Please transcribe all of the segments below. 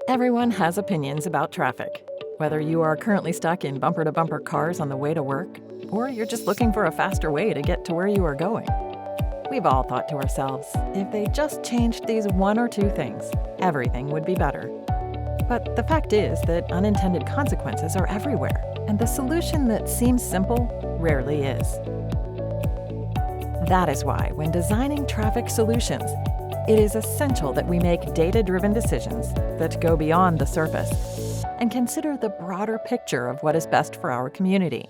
Everyone has opinions about traffic. Whether you are currently stuck in bumper-to-bumper cars on the way to work, or you're just looking for a faster way to get to where you are going. We've all thought to ourselves, if they just changed these one or two things, everything would be better. But the fact is that unintended consequences are everywhere, and the solution that seems simple rarely is. That is why, when designing traffic solutions, it is essential that we make data-driven decisions that go beyond the surface and consider the broader picture of what is best for our community.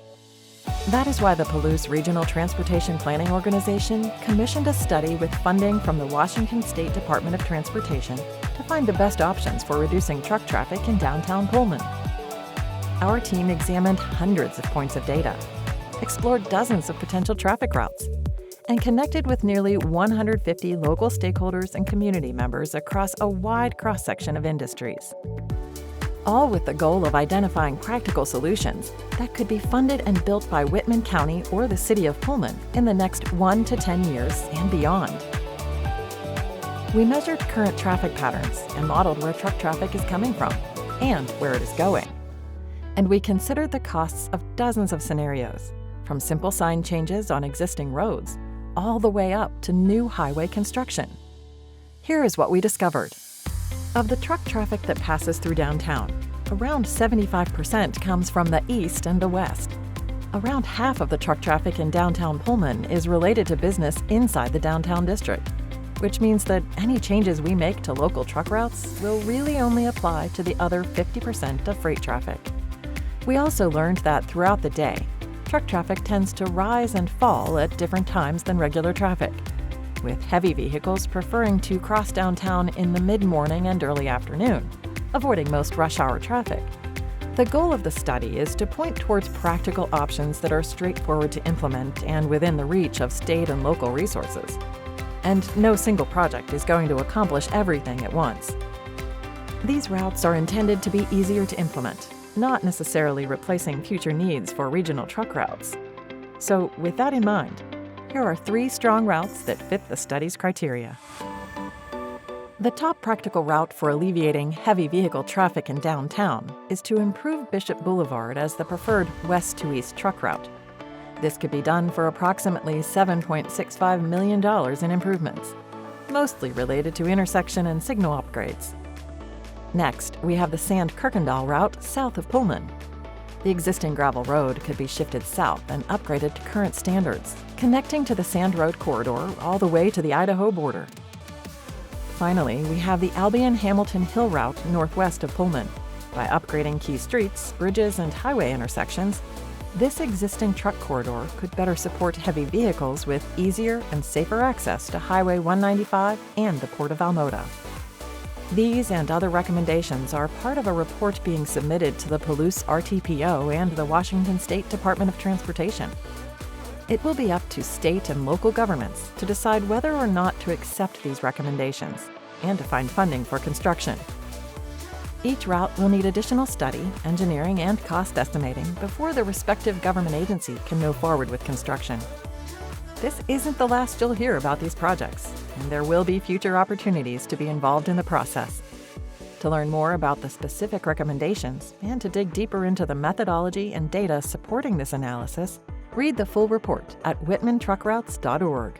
That is why the Palouse Regional Transportation Planning Organization commissioned a study with funding from the Washington State Department of Transportation to find the best options for reducing truck traffic in downtown Pullman. Our team examined hundreds of points of data, explored dozens of potential traffic routes, and connected with nearly 150 local stakeholders and community members across a wide cross-section of industries. All with the goal of identifying practical solutions that could be funded and built by Whitman County or the City of Pullman in the next 1 to 10 years and beyond. We measured current traffic patterns and modeled where truck traffic is coming from and where it is going. And we considered the costs of dozens of scenarios, from simple sign changes on existing roads all the way up to new highway construction. Here is what we discovered. Of the truck traffic that passes through downtown, around 75% comes from the east and the west. Around half of the truck traffic in downtown Pullman is related to business inside the downtown district, which means that any changes we make to local truck routes will really only apply to the other 50% of freight traffic. We also learned that throughout the day, truck traffic tends to rise and fall at different times than regular traffic, with heavy vehicles preferring to cross downtown in the mid-morning and early afternoon, avoiding most rush hour traffic. The goal of the study is to point towards practical options that are straightforward to implement and within the reach of state and local resources. And no single project is going to accomplish everything at once. These routes are intended to be easier to implement, not necessarily replacing future needs for regional truck routes. So, with that in mind, here are 3 strong routes that fit the study's criteria. The top practical route for alleviating heavy vehicle traffic in downtown is to improve Bishop Boulevard as the preferred west-to-east truck route. This could be done for approximately $7.65 million in improvements, mostly related to intersection and signal upgrades. Next, we have the Sand-Kirkendall route south of Pullman. The existing gravel road could be shifted south and upgraded to current standards, connecting to the Sand Road corridor all the way to the Idaho border. Finally, we have the Albion-Hamilton Hill route northwest of Pullman. By upgrading key streets, bridges, and highway intersections, this existing truck corridor could better support heavy vehicles with easier and safer access to Highway 195 and the Port of Almota. These and other recommendations are part of a report being submitted to the Palouse RTPO and the Washington State Department of Transportation. It will be up to state and local governments to decide whether or not to accept these recommendations and to find funding for construction. Each route will need additional study, engineering, and cost estimating before the respective government agency can move forward with construction. This isn't the last you'll hear about these projects, and there will be future opportunities to be involved in the process. To learn more about the specific recommendations and to dig deeper into the methodology and data supporting this analysis, read the full report at whitmantruckroutes.org.